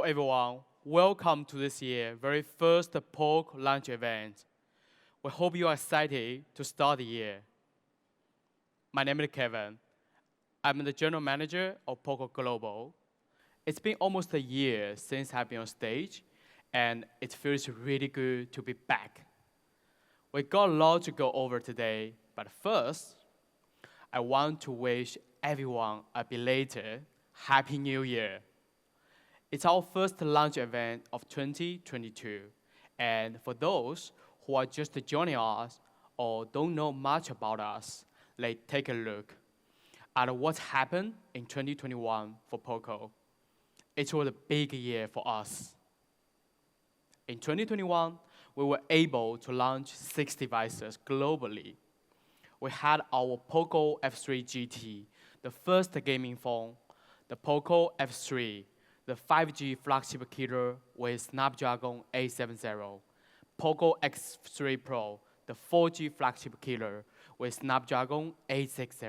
everyone, welcome to this year's very first Poco launch event. We hope you are excited to start the year. My name is Kevin. I'm the general manager of Poco Global. It's been almost a year since I've been on stage, and it feels really good to be back. We got a lot to go over today, but first, I want to wish everyone a belated Happy New Year. It's our first launch event of 2022, and for those who are just joining us or don't know much about us, let's take a look at what happened in 2021 for Poco. It was a big year for us. In 2021, we were able to launch 6 devices globally. We had our Poco X3 GT, the first gaming phone, the Poco X3, the 5G flagship killer with Snapdragon 870, Poco X3 Pro, the 4G flagship killer with Snapdragon 860.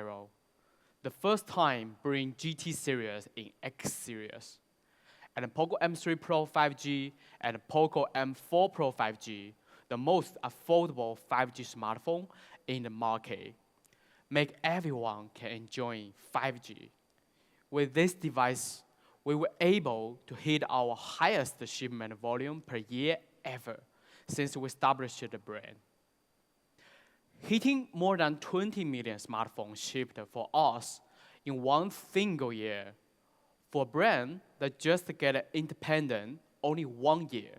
The first time bring GT series in X series, and the Poco M3 Pro 5G and Poco M4 Pro 5G, the most affordable 5G smartphone in the market. Make everyone can enjoy 5G. With this device, we were able to hit our highest shipment volume per year ever since we established the brand. Hitting more than 20 million smartphones shipped for us in one single year. For a brand that just get independent only 1 year,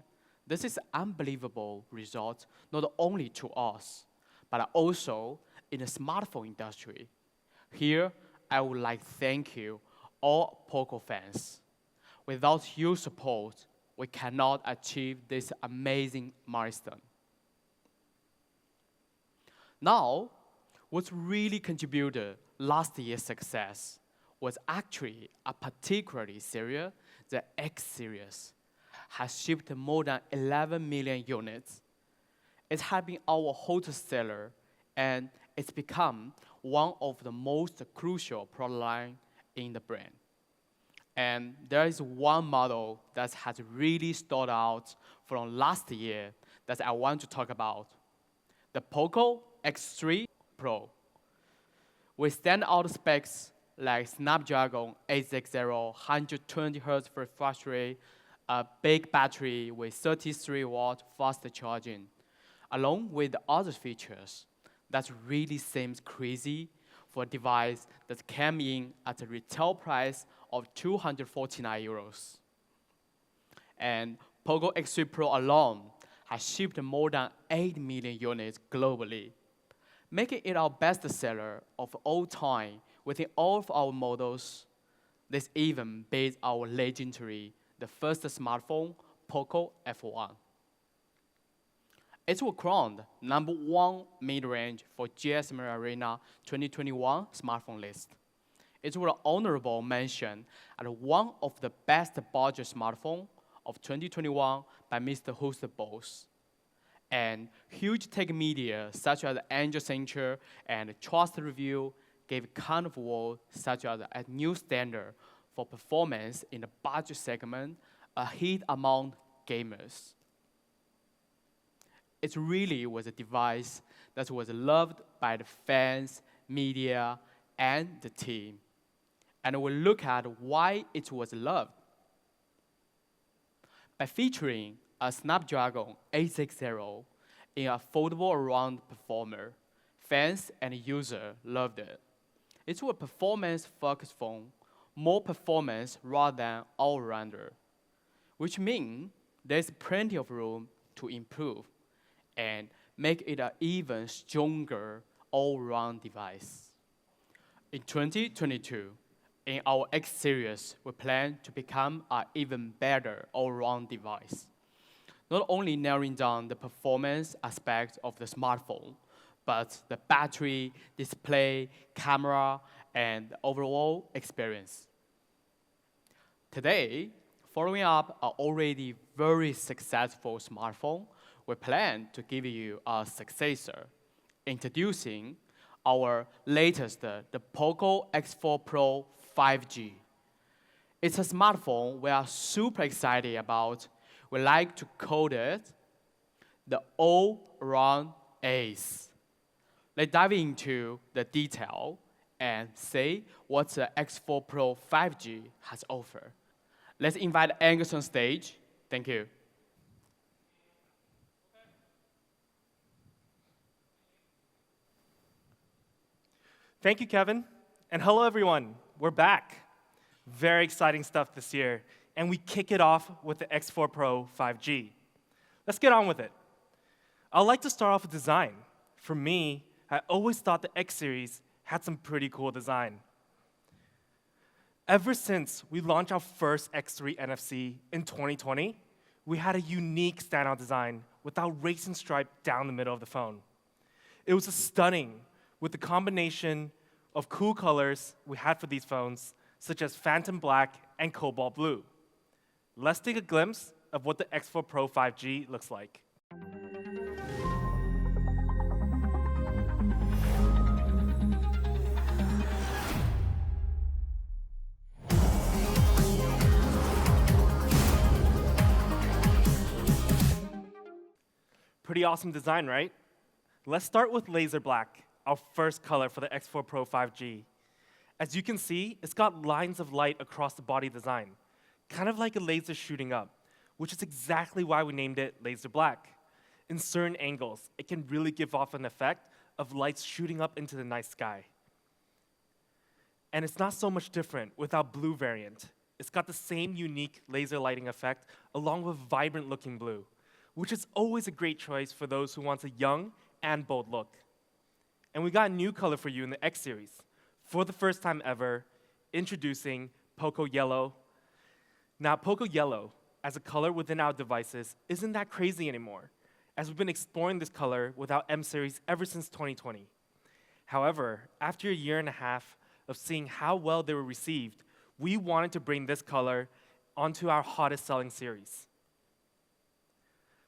this is unbelievable result not only to us, but also in the smartphone industry. Here, I would like to thank you all Poco fans. Without your support, we cannot achieve this amazing milestone. Now, what really contributed last year's success was actually a particularly series, the X series, has shipped more than 11 million units. It has been our hottest seller, and it's become one of the most crucial product line in the brand. And there is one model that has really stood out from last year that I want to talk about, the Poco X3 Pro. With standout specs like Snapdragon 860, 120 Hz refresh rate, a big battery with 33-watt fast charging, along with other features that really seems crazy for a device that came in at a retail price of 249 euros. And Poco X3 Pro alone has shipped more than 8 million units globally, making it our best seller of all time within all of our models. This even beats our legendary, the first smartphone, Poco F1. It was crowned #1 mid-range for GSM Arena 2021 smartphone list. It was an honorable mention as one of the best budget smartphone of 2021 by Mr. Host Boss. And huge tech media such as Angel Center and Trust Review gave kind of word such as a new standard for performance in the budget segment, a hit among gamers. It really was a device that was loved by the fans, media, and the team. And we'll look at why it was loved. By featuring a Snapdragon 860 in an affordable round performer, fans and users loved it. It was a performance-focused phone, more performance rather than all-rounder, which means there's plenty of room to improve and make it an even stronger all-round device. In 2022, in our X series, we plan to become an even better all-round device, not only narrowing down the performance aspect of the smartphone, but the battery, display, camera, and the overall experience. Today, following up an already very successful smartphone, we plan to give you a successor, introducing our latest, the Poco X4 Pro 5G. It's a smartphone we are super excited about. We like to call it the all-around ace. Let's dive into the detail and see what the X4 Pro 5G has offered. Let's invite Angus on stage. Thank you. Thank you, Kevin. And hello, everyone. We're back. Very exciting stuff this year. And we kick it off with the X4 Pro 5G. Let's get on with it. I'd like to start off with design. For me, I always thought the X series had some pretty cool design. Ever since we launched our first X3 NFC in 2020, we had a unique standout design with our racing stripe down the middle of the phone. It was stunning with the combination of cool colors we had for these phones, such as Phantom Black and Cobalt Blue. Let's take a glimpse of what the X4 Pro 5G looks like. Pretty awesome design, right? Let's start with Laser Black, our first color for the X4 Pro 5G. As you can see, it's got lines of light across the body design, kind of like a laser shooting up, which is exactly why we named it Laser Black. In certain angles, it can really give off an effect of lights shooting up into the night sky. And it's not so much different with our blue variant. It's got the same unique laser lighting effect along with vibrant-looking blue, which is always a great choice for those who want a young and bold look. And we got a new color for you in the X series. For the first time ever, introducing Poco Yellow. Now, Poco Yellow, as a color within our devices, isn't that crazy anymore, as we've been exploring this color with our M series ever since 2020. However, after a year and a half of seeing how well they were received, we wanted to bring this color onto our hottest selling series.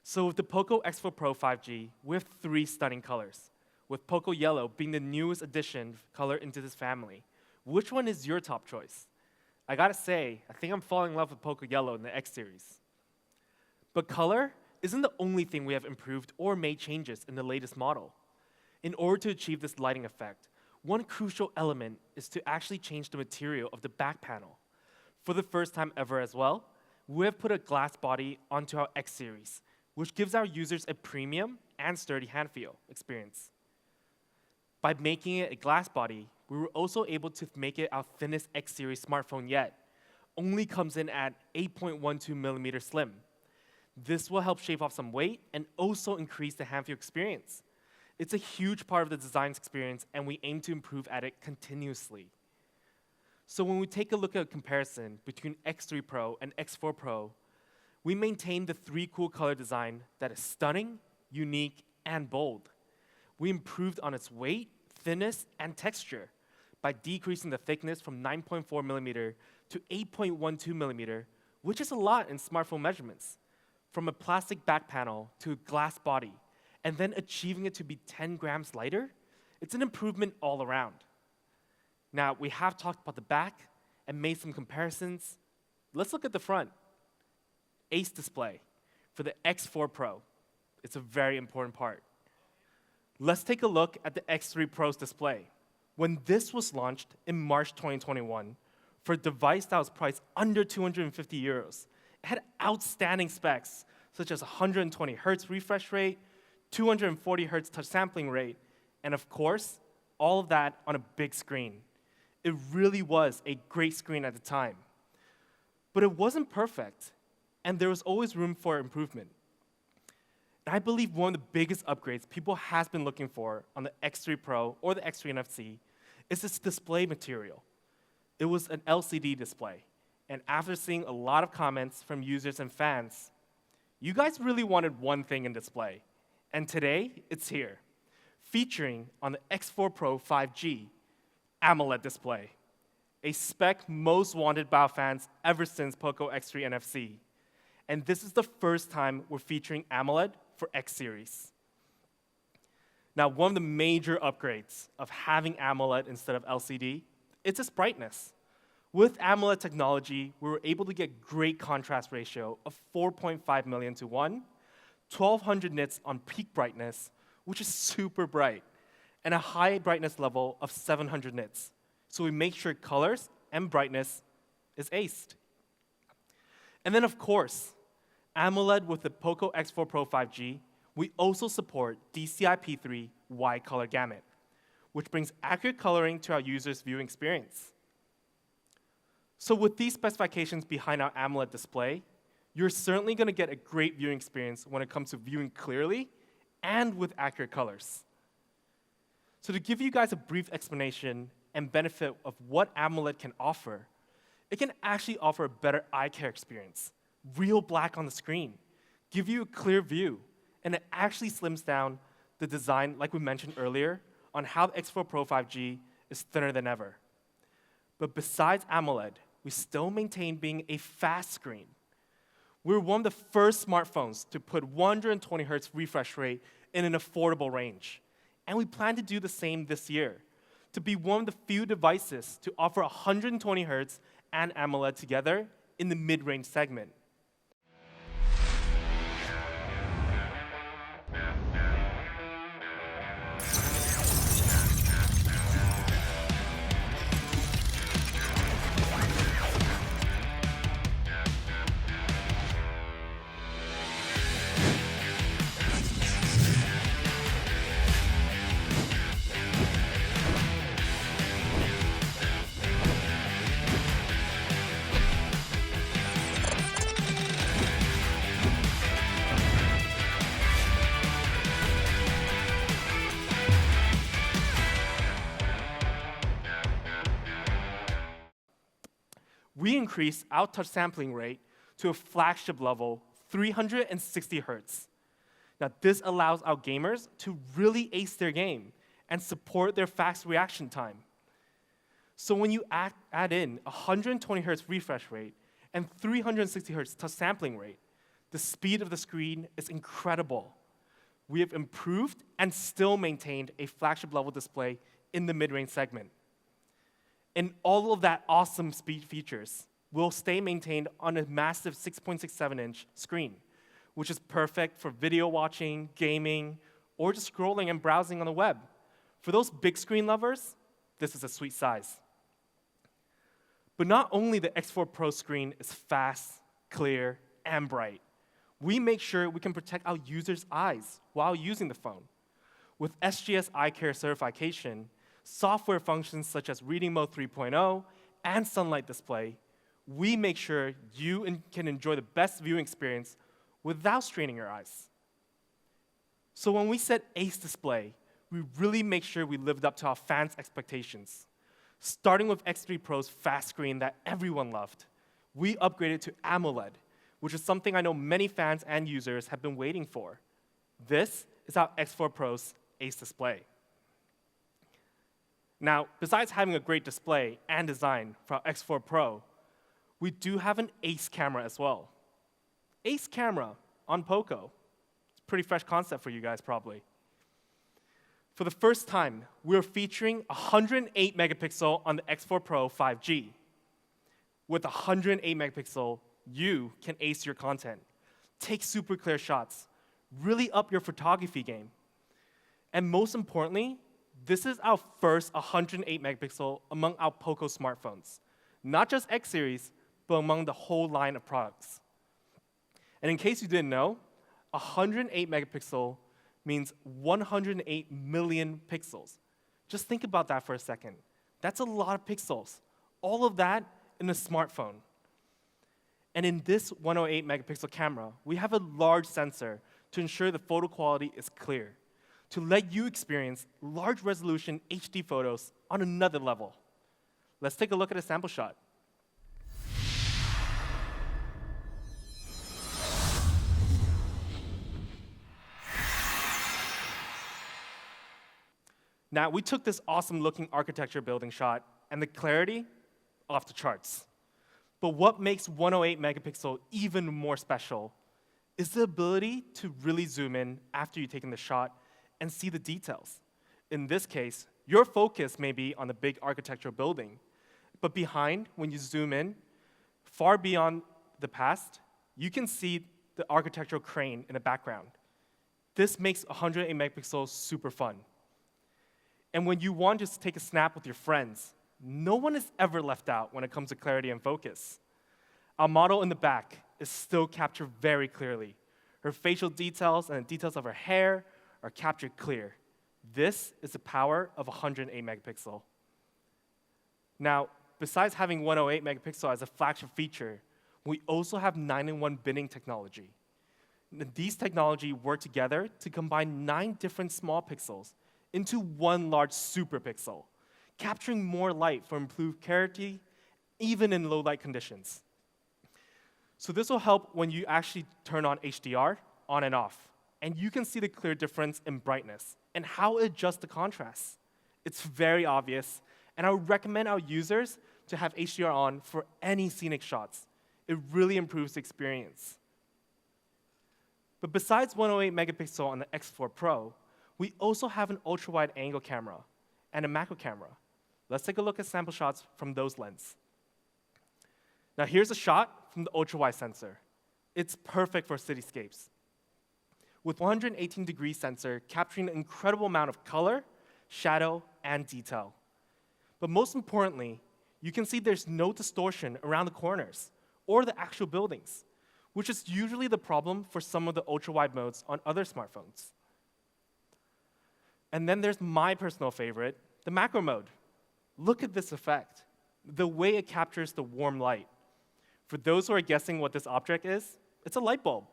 So with the Poco X4 Pro 5G, we have 3 stunning colors, with Poco Yellow being the newest addition color into this family. Which one is your top choice? I gotta say, I think I'm falling in love with Poco Yellow in the X series. But color isn't the only thing we have improved or made changes in the latest model. In order to achieve this lighting effect, one crucial element is to actually change the material of the back panel. For the first time ever as well, we have put a glass body onto our X series, which gives our users a premium and sturdy hand feel experience. By making it a glass body, we were also able to make it our thinnest X series smartphone yet. Only comes in at 8.12 millimeter slim. This will help shave off some weight and also increase the hand feel experience. It's a huge part of the design experience, and we aim to improve at it continuously. So when we take a look at a comparison between X3 Pro and X4 Pro, we maintain the 3 cool color design that is stunning, unique, and bold. We improved on its weight, thickness, and texture by decreasing the thickness from 9.4 millimeter to 8.12 millimeter, which is a lot in smartphone measurements, from a plastic back panel to a glass body, and then achieving it to be 10 grams lighter. It's an improvement all around. Now, we have talked about the back and made some comparisons. Let's look at the front. Ace display for the X4 Pro. It's a very important part. Let's take a look at the X3 Pro's display. When this was launched in March 2021, for a device that was priced under 250 euros, it had outstanding specs, such as 120 Hz refresh rate, 240 Hz touch sampling rate, and of course, all of that on a big screen. It really was a great screen at the time. But it wasn't perfect, and there was always room for improvement. And I believe one of the biggest upgrades people has been looking for on the X3 Pro or the X3 NFC is its display material. It was an LCD display, and after seeing a lot of comments from users and fans, you guys really wanted one thing in display, and today it's here, featuring on the X4 Pro 5G, Amoled Display, a spec most wanted by our fans ever since Poco X3 NFC. And this is the first time we're featuring AMOLED for X series. Now, one of the major upgrades of having AMOLED instead of LCD, it's its brightness. With AMOLED technology, we were able to get great contrast ratio of 4.5 million to 1, 1200 nits on peak brightness, which is super bright, and a high brightness level of 700 nits. So we make sure colors and brightness is aced. And then of course, AMOLED with the Poco X4 Pro 5G, we also support DCI-P3 wide color gamut, which brings accurate coloring to our users' viewing experience. So with these specifications behind our AMOLED display, you're certainly going to get a great viewing experience when it comes to viewing clearly and with accurate colors. So to give you guys a brief explanation and benefit of what AMOLED can offer, it can actually offer a better eye care experience, real black on the screen, give you a clear view, and it actually slims down the design, like we mentioned earlier, on how the X4 Pro 5G is thinner than ever. But besides AMOLED, we still maintain being a fast screen. We're one of the first smartphones to put 120 Hz refresh rate in an affordable range. And we plan to do the same this year, to be one of the few devices to offer 120 Hz and AMOLED together in the mid-range segment. We increased our touch sampling rate to a flagship level, 360 Hz. Now, this allows our gamers to really ace their game and support their fast reaction time. So when you add in 120 Hz refresh rate and 360 Hz touch sampling rate, the speed of the screen is incredible. We have improved and still maintained a flagship level display in the mid-range segment. And all of that awesome speed features will stay maintained on a massive 6.67-inch screen, which is perfect for video watching, gaming, or just scrolling and browsing on the web. For those big screen lovers, this is a sweet size. But not only the X4 Pro screen is fast, clear, and bright, we make sure we can protect our users' eyes while using the phone. With SGS Eye Care certification, software functions such as Reading Mode 3.0 and Sunlight Display, we make sure you can enjoy the best viewing experience without straining your eyes. So when we said Ace Display, we really make sure we lived up to our fans' expectations. Starting with X3 Pro's fast screen that everyone loved, we upgraded to AMOLED, which is something I know many fans and users have been waiting for. This is our X4 Pro's Ace Display. Now, besides having a great display and design for our X4 Pro, we do have an Ace camera as well. Ace camera on Poco. It's a pretty fresh concept for you guys, probably. For the first time, we're featuring 108 megapixel on the X4 Pro 5G. With 108 megapixel, you can ace your content, take super clear shots, really up your photography game. And most importantly, this is our first 108 megapixel among our Poco smartphones. Not just X series, but among the whole line of products. And in case you didn't know, 108 megapixel means 108 million pixels. Just think about that for a second. That's a lot of pixels. All of that in a smartphone. And in this 108 megapixel camera, we have a large sensor to ensure the photo quality is clear, to let you experience large resolution HD photos on another level. Let's take a look at a sample shot. Now, we took this awesome-looking architecture building shot, and the clarity, off the charts. But what makes 108 megapixel even more special is the ability to really zoom in after you've taken the shot and see the details. In this case, your focus may be on the big architectural building. But behind, when you zoom in, far beyond the past, you can see the architectural crane in the background. This makes 108 megapixels super fun. And when you want to just take a snap with your friends, no one is ever left out when it comes to clarity and focus. Our model in the back is still captured very clearly. Her facial details and the details of her hair are captured clear. This is the power of 108 megapixel. Now, besides having 108 megapixel as a flagship feature, we also have 9-in-1 binning technology. These technologies work together to combine 9 different small pixels into one large super pixel, capturing more light for improved clarity, even in low light conditions. So this will help when you actually turn on HDR on and off, and you can see the clear difference in brightness and how it adjusts the contrast. It's very obvious, and I would recommend our users to have HDR on for any scenic shots. It really improves the experience. But besides 108 megapixel on the X4 Pro, we also have an ultra-wide angle camera and a macro camera. Let's take a look at sample shots from those lenses. Now here's a shot from the ultra-wide sensor. It's perfect for cityscapes. With 118-degree sensor capturing an incredible amount of color, shadow, and detail. But most importantly, you can see there's no distortion around the corners or the actual buildings, which is usually the problem for some of the ultra-wide modes on other smartphones. And then there's my personal favorite, the macro mode. Look at this effect, the way it captures the warm light. For those who are guessing what this object is, it's a light bulb.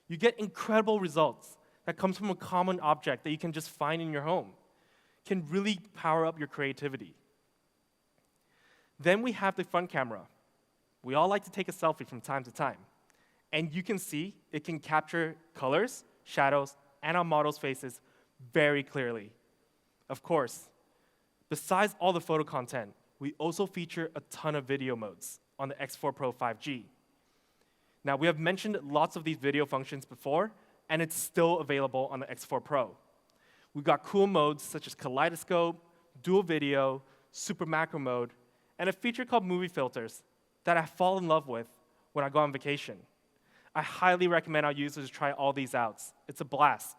You get incredible results that comes from a common object that you can just find in your home. Can really power up your creativity. Then we have the front camera. We all like to take a selfie from time to time. And you can see it can capture colors, shadows, and our model's faces very clearly. Of course, besides all the photo content, we also feature a ton of video modes on the X4 Pro 5G. Now, we have mentioned lots of these video functions before, and it's still available on the X4 Pro. We've got cool modes such as kaleidoscope, dual video, super macro mode, and a feature called movie filters that I fall in love with when I go on vacation. I highly recommend our users try all these out. It's a blast.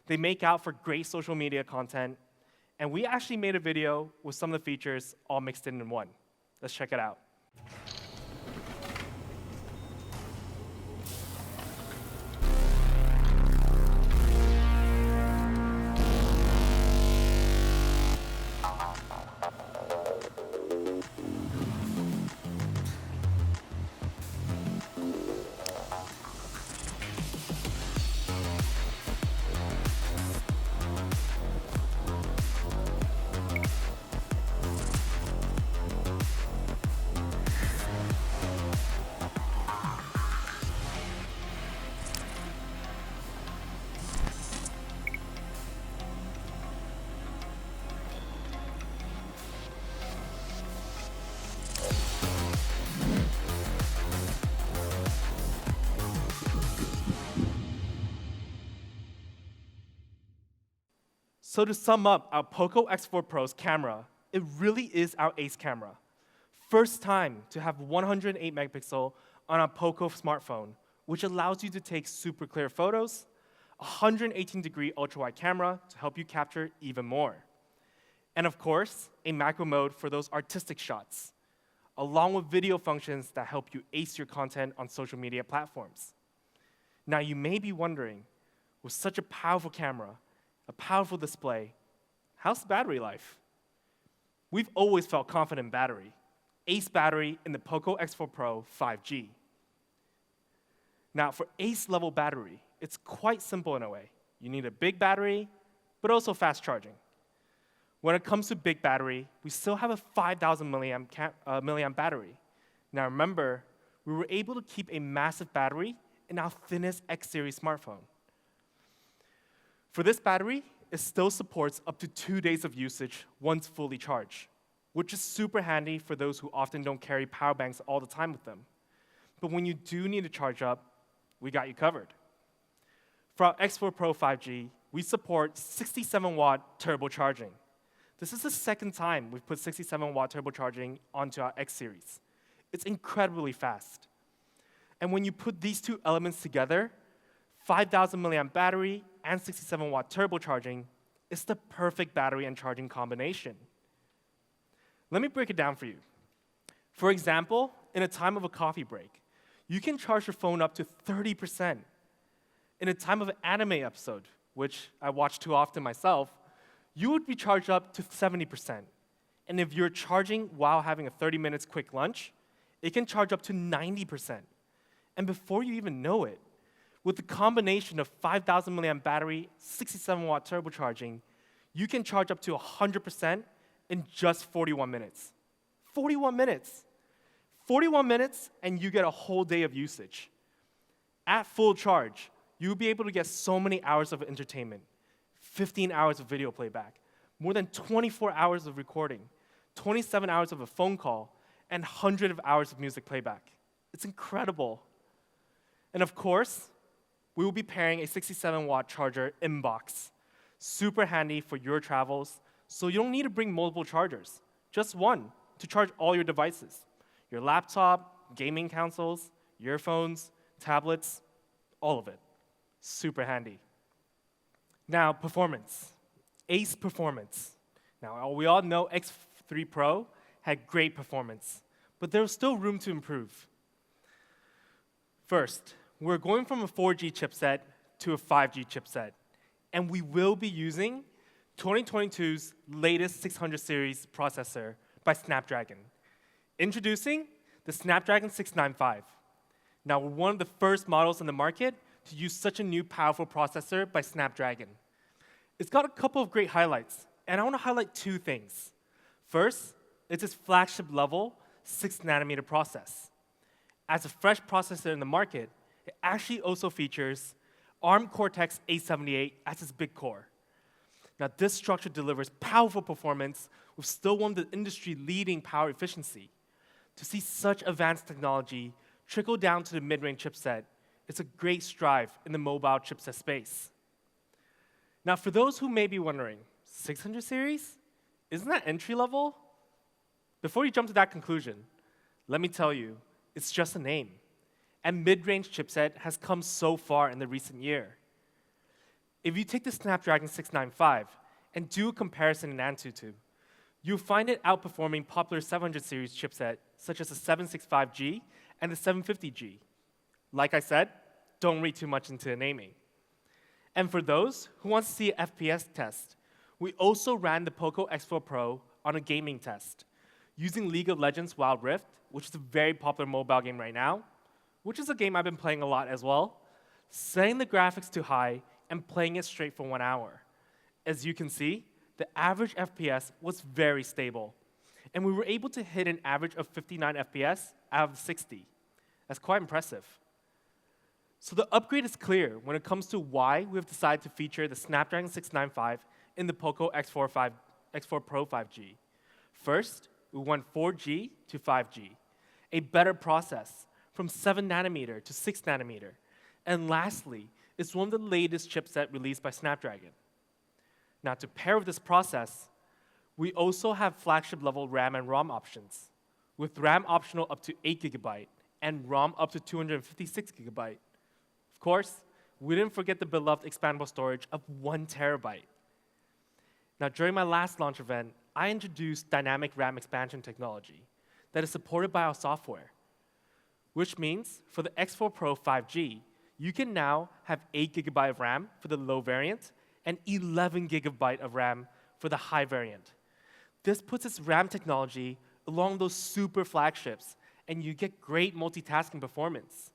They make out for great social media content, and we actually made a video with some of the features all mixed in one. Let's check it out. So to sum up our Poco X4 Pro's camera, it really is our ace camera. First time to have 108 megapixel on a Poco smartphone, which allows you to take super clear photos, 118-degree ultra-wide camera to help you capture even more. And of course, a macro mode for those artistic shots, along with video functions that help you ace your content on social media platforms. Now you may be wondering, with such a powerful camera, a powerful display, how's the battery life? We've always felt confident in battery. Ace battery in the Poco X4 Pro 5G. Now, for ace-level battery, it's quite simple in a way. You need a big battery, but also fast charging. When it comes to big battery, we still have a 5,000 milliamp battery. Now remember, we were able to keep a massive battery in our thinnest X series smartphone. For this battery, it still supports up to 2 days of usage once fully charged, which is super handy for those who often don't carry power banks all the time with them. But when you do need to charge up, we got you covered. For our X4 Pro 5G, we support 67-watt turbo charging. This is the second time we've put 67-watt turbocharging onto our X series. It's incredibly fast. And when you put these two elements together, 5,000 milliamp battery and 67-watt turbocharging, is the perfect battery and charging combination. Let me break it down for you. For example, in a time of a coffee break, you can charge your phone up to 30%. In a time of an anime episode, which I watch too often myself, you would be charged up to 70%. And if you're charging while having a 30 minutes quick lunch, it can charge up to 90%. And before you even know it, with the combination of 5,000 milliamp battery, 67-watt turbocharging, you can charge up to 100% in just 41 minutes. 41 minutes. 41 minutes, and you get a whole day of usage. At full charge, you'll be able to get so many hours of entertainment, 15 hours of video playback, more than 24 hours of recording, 27 hours of a phone call, and hundreds of hours of music playback. It's incredible. And of course, we will be pairing a 67-watt charger in box. Super handy for your travels, so you don't need to bring multiple chargers. Just one to charge all your devices. Your laptop, gaming consoles, earphones, tablets, all of it. Super handy. Now, performance. Ace performance. Now, we all know X3 Pro had great performance, but there was still room to improve. First, we're going from a 4G chipset to a 5G chipset, and we will be using 2022's latest 600 series processor by Snapdragon. Introducing the Snapdragon 695. Now, we're one of the first models in the market to use such a new powerful processor by Snapdragon. It's got a couple of great highlights, and I want to highlight two things. First, it's its flagship level 6-nanometer process. As a fresh processor in the market, it actually also features ARM Cortex-A78 as its big core. Now, this structure delivers powerful performance with still one of the industry-leading power efficiency. To see such advanced technology trickle down to the mid-range chipset, it's a great strive in the mobile chipset space. Now, for those who may be wondering, 600 series? Isn't that entry level? Before you jump to that conclusion, let me tell you, it's just a name. And mid-range chipset has come so far in the recent year. If you take the Snapdragon 695 and do a comparison in Antutu, you'll find it outperforming popular 700 series chipset, such as the 765G and the 750G. Like I said, don't read too much into the naming. And for those who want to see an FPS test, we also ran the Poco X4 Pro on a gaming test, using League of Legends Wild Rift, which is a very popular mobile game right now, which is a game I've been playing a lot as well, setting the graphics to high and playing it straight for 1 hour. As you can see, the average FPS was very stable, and we were able to hit an average of 59 FPS out of 60. That's quite impressive. So the upgrade is clear when it comes to why we have decided to feature the Snapdragon 695 in the Poco X4 Pro 5G. First, we went 4G to 5G, a better process from 7 nanometer to 6 nanometer. And lastly, it's one of the latest chipset released by Snapdragon. Now, to pair with this process, we also have flagship-level RAM and ROM options, with RAM optional up to 8 GB and ROM up to 256 GB. Of course, we didn't forget the beloved expandable storage of 1 TB. Now, during my last launch event, I introduced dynamic RAM expansion technology that is supported by our software, which means for the X4 Pro 5G, you can now have 8 GB of RAM for the low variant and 11 GB of RAM for the high variant. This puts its RAM technology along those super flagships, and you get great multitasking performance.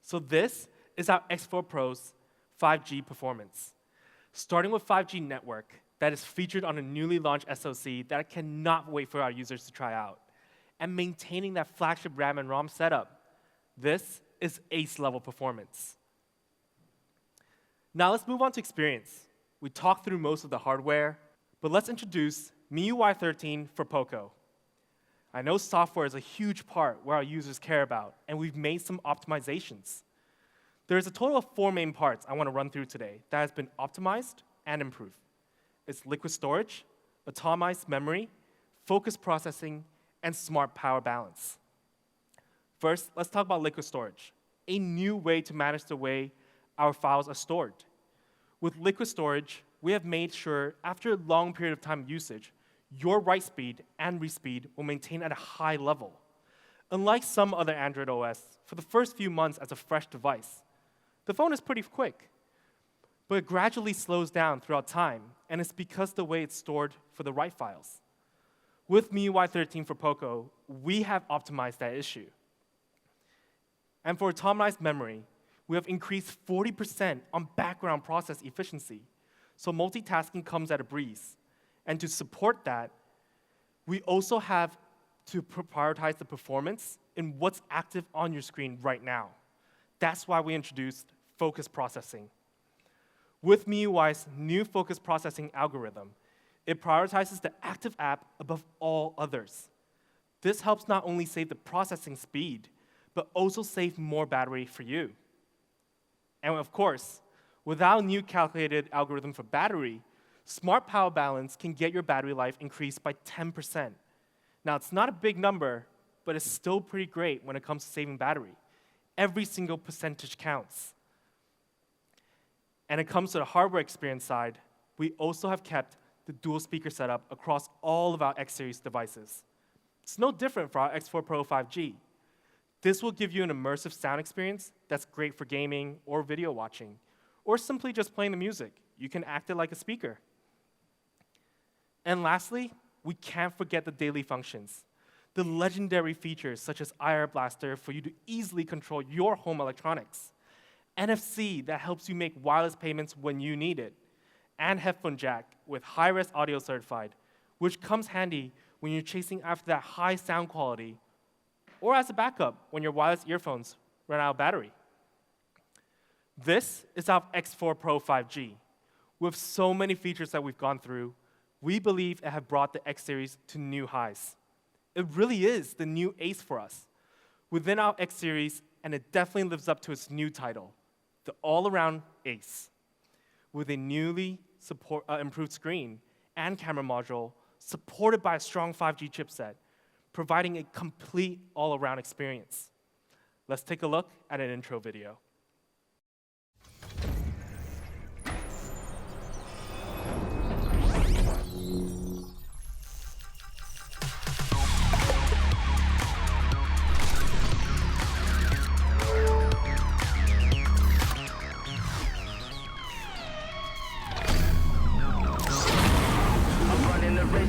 So this is our X4 Pro's 5G performance. Starting with 5G network that is featured on a newly launched SoC that I cannot wait for our users to try out, and maintaining that flagship RAM and ROM setup. This is ace-level performance. Now let's move on to experience. We talked through most of the hardware, but let's introduce MIUI 13 for Poco. I know software is a huge part where our users care about, and we've made some optimizations. There's a total of 4 main parts I want to run through today that has been optimized and improved. It's liquid storage, atomized memory, focus processing, and smart power balance. First, let's talk about liquid storage, a new way to manage the way our files are stored. With liquid storage, we have made sure after a long period of time usage, your write speed and read speed will maintain at a high level. Unlike some other Android OS, for the first few months as a fresh device, the phone is pretty quick, but it gradually slows down throughout time, and it's because the way it's stored for the write files. With MIUI 13 for Poco, we have optimized that issue. And for atomized memory, we have increased 40% on background process efficiency, so multitasking comes at a breeze. And to support that, we also have to prioritize the performance in what's active on your screen right now. That's why we introduced focus processing. With MIUI's new focus processing algorithm, it prioritizes the active app above all others. This helps not only save the processing speed, but also save more battery for you. And of course, without a new calculated algorithm for battery, smart power balance can get your battery life increased by 10%. Now, it's not a big number, but it's still pretty great when it comes to saving battery. Every single percentage counts. And it comes to the hardware experience side, we also have kept the dual speaker setup across all of our X series devices. It's no different for our X4 Pro 5G. This will give you an immersive sound experience that's great for gaming or video watching, or simply just playing the music. You can act it like a speaker. And lastly, we can't forget the daily functions. The legendary features such as IR Blaster for you to easily control your home electronics, NFC that helps you make wireless payments when you need it, and headphone jack with high-res audio certified, which comes handy when you're chasing after that high sound quality, or as a backup when your wireless earphones run out of battery. This is our X4 Pro 5G. With so many features that we've gone through, we believe it has brought the X series to new highs. It really is the new ace for us within our X series, and it definitely lives up to its new title, the all-around ace, with a newly improved screen and camera module supported by a strong 5G chipset, providing a complete all-around experience. Let's take a look at an intro video.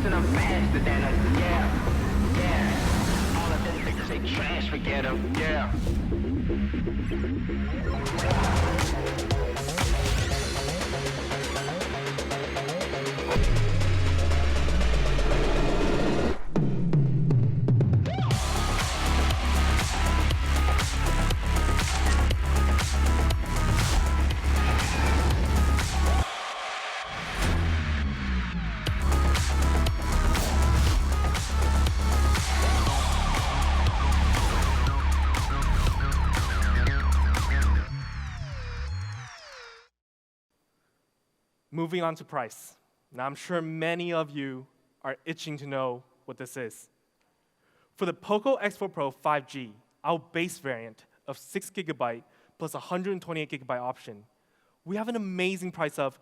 And I'm faster than them, yeah. All of them niggas, they trash, forget them, yeah. Moving on to price. Now, I'm sure many of you are itching to know what this is. For the Poco X4 Pro 5G, our base variant of 6 GB plus 128 GB option, we have an amazing price of.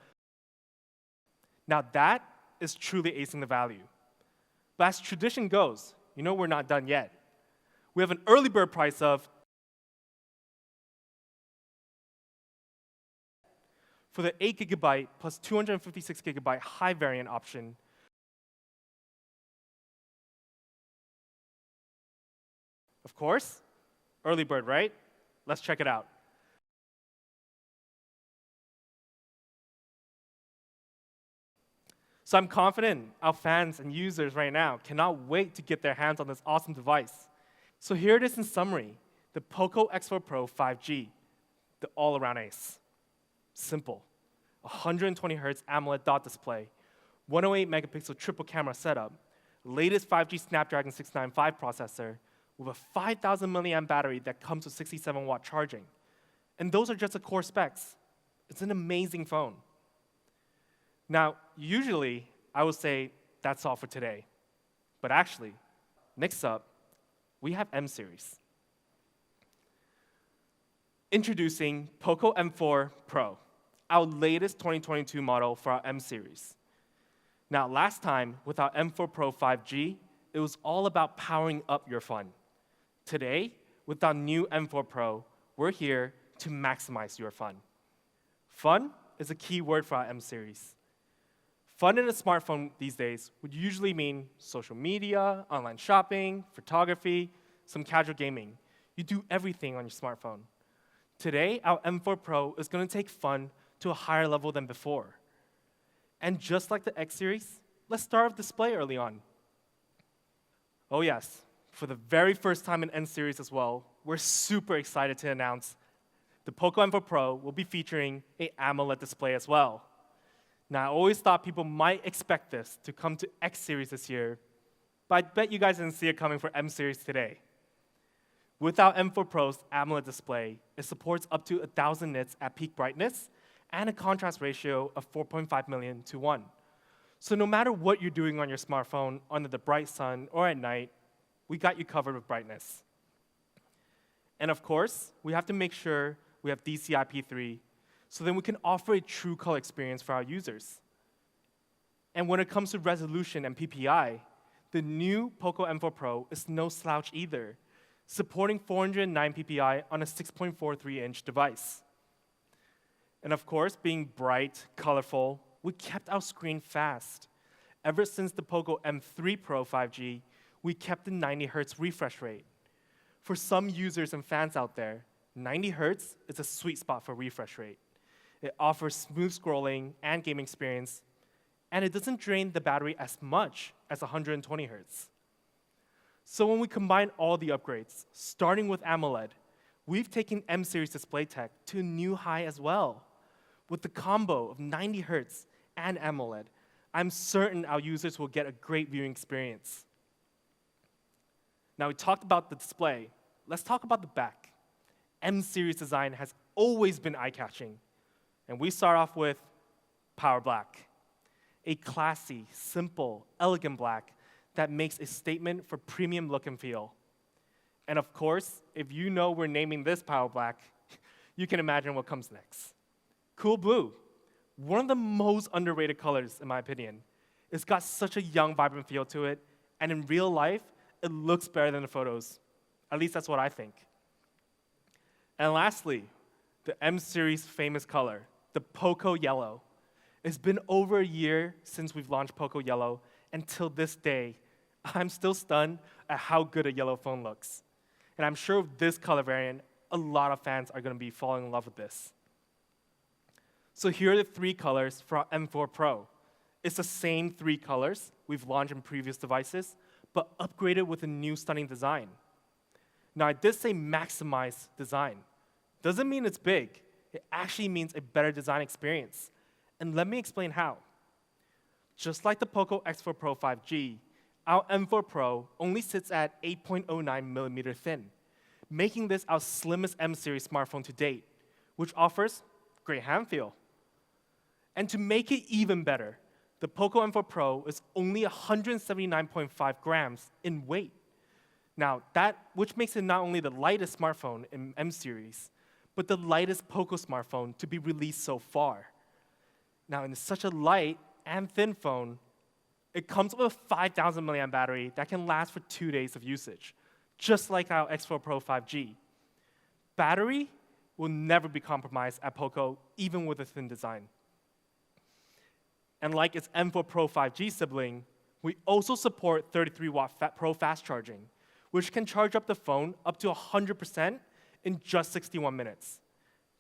Now, that is truly acing the value. But as tradition goes, you know we're not done yet. We have an early bird price of. For the 8 GB plus 256 GB high variant option, of course, early bird, right? Let's check it out. So I'm confident our fans and users right now cannot wait to get their hands on this awesome device. So here it is in summary, the Poco X4 Pro 5G, the all-around ace. Simple. 120 Hz Amoled dot display, 108 megapixel triple camera setup, latest 5G Snapdragon 695 processor with a 5,000 milliamp battery that comes with 67 watt charging. And those are just the core specs. It's an amazing phone. Now, usually, I would say that's all for today. But actually, next up, we have M series. Introducing Poco M4 Pro, our latest 2022 model for our M series. Now, last time with our M4 Pro 5G, it was all about powering up your fun. Today, with our new M4 Pro, we're here to maximize your fun. Fun is a key word for our M series. Fun in a smartphone these days would usually mean social media, online shopping, photography, some casual gaming. You do everything on your smartphone. Today, our M4 Pro is going to take fun to a higher level than before. And just like the X series, let's start with display early on. Oh yes, for the very first time in N series as well, we're super excited to announce the Poco M4 Pro will be featuring an Amoled display as well. Now, I always thought people might expect this to come to X series this year, but I bet you guys didn't see it coming for M series today. With our M4 Pro's AMOLED display, it supports up to 1,000 nits at peak brightness and a contrast ratio of 4.5 million to 1. So no matter what you're doing on your smartphone under the bright sun or at night, we got you covered with brightness. And of course, we have to make sure we have DCI-P3 so then we can offer a true color experience for our users. And when it comes to resolution and PPI, the new Poco M4 Pro is no slouch either, supporting 409 PPI on a 6.43-inch device. And of course, being bright, colorful, we kept our screen fast. Ever since the Poco M3 Pro 5G, we kept the 90 Hz refresh rate. For some users and fans out there, 90 Hz is a sweet spot for refresh rate. It offers smooth scrolling and game experience, and it doesn't drain the battery as much as 120 Hz. So when we combine all the upgrades, starting with AMOLED, we've taken M series display tech to a new high as well. With the combo of 90 Hz and AMOLED, I'm certain our users will get a great viewing experience. Now we talked about the display. Let's talk about the back. M series design has always been eye-catching. And we start off with Power Black, a classy, simple, elegant black that makes a statement for premium look and feel. And of course, if you know we're naming this Power Black, you can imagine what comes next. Cool Blue, one of the most underrated colors, in my opinion. It's got such a young, vibrant feel to it, and in real life, it looks better than the photos. At least that's what I think. And lastly, the M series famous color, the Poco Yellow. It's been over a year since we've launched Poco Yellow, and till this day, I'm still stunned at how good a yellow phone looks. And I'm sure with this color variant, a lot of fans are going to be falling in love with this. So here are the 3 colors for our M4 Pro. It's the same 3 colors we've launched in previous devices, but upgraded with a new stunning design. Now, I did say maximize design. Doesn't mean it's big. It actually means a better design experience. And let me explain how. Just like the Poco X4 Pro 5G, our M4 Pro only sits at 8.09 millimeter thin, making this our slimmest M series smartphone to date, which offers great hand feel. And to make it even better, the Poco M4 Pro is only 179.5 grams in weight. Now, which makes it not only the lightest smartphone in M series, but the lightest Poco smartphone to be released so far. Now, in such a light and thin phone, it comes with a 5,000 milliamp battery that can last for 2 days of usage, just like our X4 Pro 5G. Battery will never be compromised at Poco, even with a thin design. And like its M4 Pro 5G sibling, we also support 33-watt Pro fast charging, which can charge up the phone up to 100% in just 61 minutes.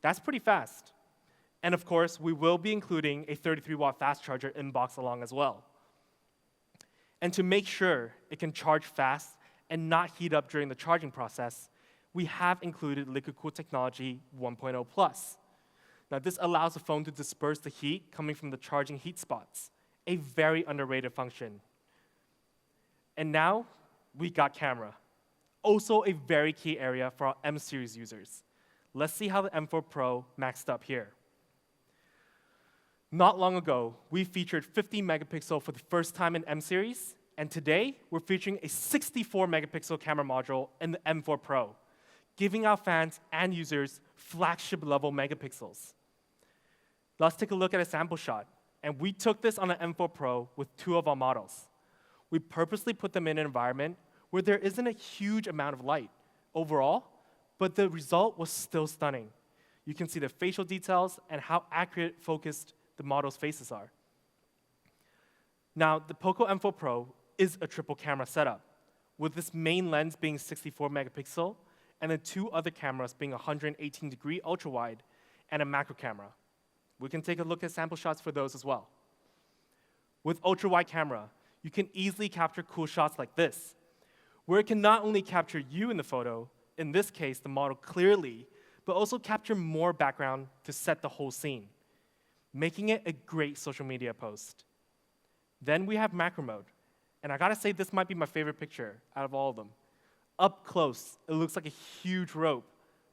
That's pretty fast. And of course, we will be including a 33-watt fast charger in box along as well. And to make sure it can charge fast and not heat up during the charging process, we have included liquid cool technology 1.0 Plus. Now, this allows the phone to disperse the heat coming from the charging heat spots, a very underrated function. And now, we got camera, also a very key area for our M series users. Let's see how the M4 Pro maxed up here. Not long ago, we featured 50 megapixel for the first time in M series, and today we're featuring a 64 megapixel camera module in the M4 Pro, giving our fans and users flagship level megapixels. Let's take a look at a sample shot. And we took this on an M4 Pro with 2 of our models. We purposely put them in an environment where there isn't a huge amount of light overall, but the result was still stunning. You can see the facial details and how accurate focused the model's faces are. Now, the Poco M4 Pro is a triple camera setup, with this main lens being 64 megapixel and the 2 other cameras being 118-degree ultra-wide and a macro camera. We can take a look at sample shots for those as well. With ultra-wide camera, you can easily capture cool shots like this, where it can not only capture you in the photo, in this case, the model clearly, but also capture more background to set the whole scene, making it a great social media post. Then we have macro mode, and I gotta say this might be my favorite picture out of all of them. Up close, it looks like a huge rope,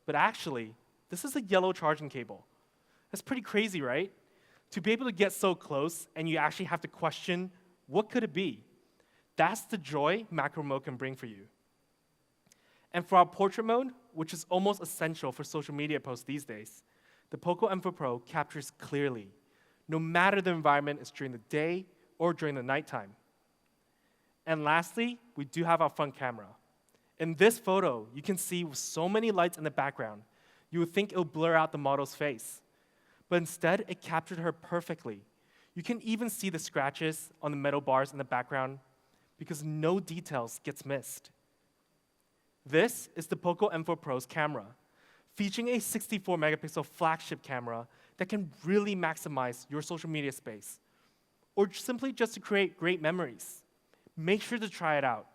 but actually, this is a yellow charging cable. That's pretty crazy, right? To be able to get so close and you actually have to question, what could it be? That's the joy macro mode can bring for you. And for our portrait mode, which is almost essential for social media posts these days, the Poco M4 Pro captures clearly, no matter the environment is during the day or during the nighttime. And lastly, we do have our front camera. In this photo, you can see with so many lights in the background, you would think it would blur out the model's face. But instead, it captured her perfectly. You can even see the scratches on the metal bars in the background because no details gets missed. This is the Poco M4 Pro's camera, featuring a 64 megapixel flagship camera that can really maximize your social media space, or simply just to create great memories. Make sure to try it out.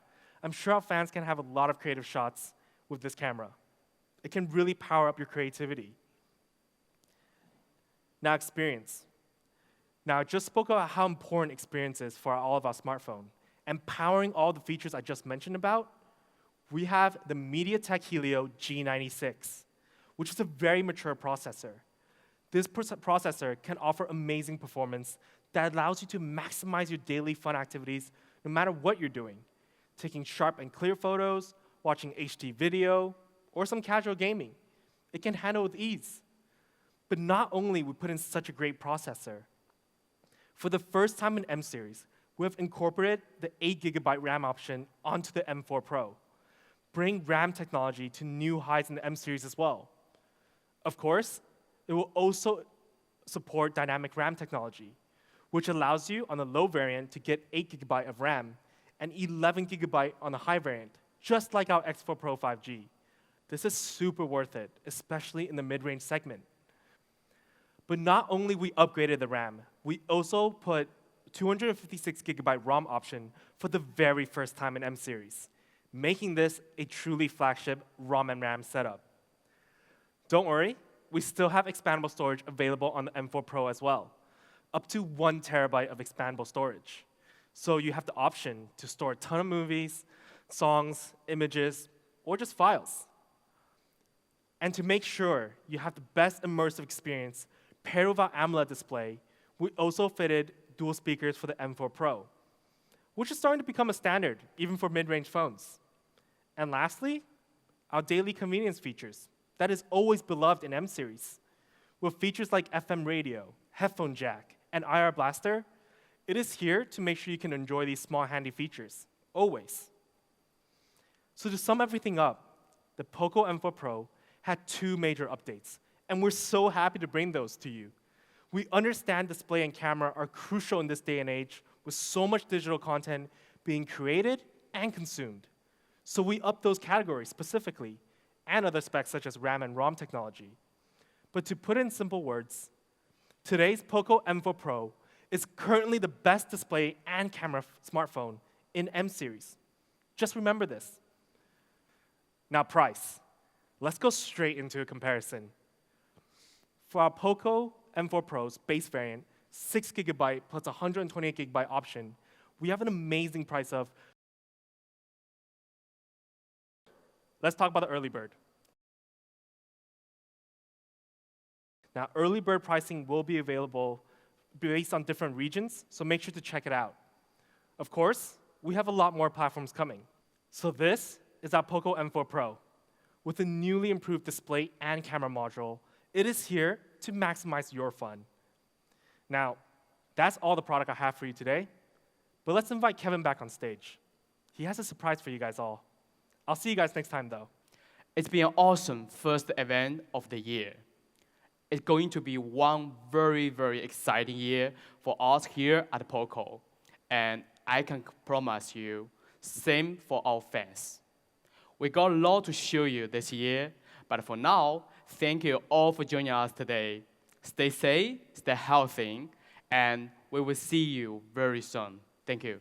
I'm sure our fans can have a lot of creative shots with this camera. It can really power up your creativity. Now, experience. Now, I just spoke about how important experience is for all of our smartphone. And powering all the features I just mentioned about, we have the MediaTek Helio G96, which is a very mature processor. This processor can offer amazing performance that allows you to maximize your daily fun activities no matter what you're doing, taking sharp and clear photos, watching HD video, or some casual gaming. It can handle with ease. But not only we put in such a great processor, for the first time in M series, we have incorporated the 8GB RAM option onto the M4 Pro, bring RAM technology to new heights in the M series as well. Of course, it will also support dynamic RAM technology, which allows you on the low variant to get 8GB of RAM and 11GB on the high variant, just like our X4 Pro 5G. This is super worth it, especially in the mid-range segment. But not only we upgraded the RAM, we also put 256GB ROM option for the very first time in M series, making this a truly flagship ROM and RAM setup. Don't worry, we still have expandable storage available on the M4 Pro as well, up to 1 terabyte of expandable storage. So you have the option to store a ton of movies, songs, images, or just files. And to make sure you have the best immersive experience, paired with our Amoled display, we also fitted dual speakers for the M4 Pro, which is starting to become a standard, even for mid-range phones. And lastly, our daily convenience features that is always beloved in M series. With features like FM radio, headphone jack, and IR blaster, it is here to make sure you can enjoy these small handy features, always. So to sum everything up, the Poco M4 Pro had 2 major updates, and we're so happy to bring those to you. We understand display and camera are crucial in this day and age with so much digital content being created and consumed. So we upped those categories specifically, and other specs such as RAM and ROM technology. But to put it in simple words, today's Poco M4 Pro is currently the best display and camera smartphone in M series. Just remember this. Now, price. Let's go straight into a comparison. For our Poco M4 Pro's base variant, 6GB plus 128GB option, we have an amazing price of. Let's talk about the early bird. Now, early bird pricing will be available based on different regions, so make sure to check it out. Of course, we have a lot more platforms coming. So this is our Poco M4 Pro. With a newly improved display and camera module, it is here to maximize your fun. Now, that's all the product I have for you today, but let's invite Kevin back on stage. He has a surprise for you guys all. I'll see you guys next time, though. It's been an awesome first event of the year. It's going to be one very, very exciting year for us here at Poco. And I can promise you, same for our fans. We got a lot to show you this year, but for now, thank you all for joining us today. Stay safe, stay healthy, and we will see you very soon. Thank you.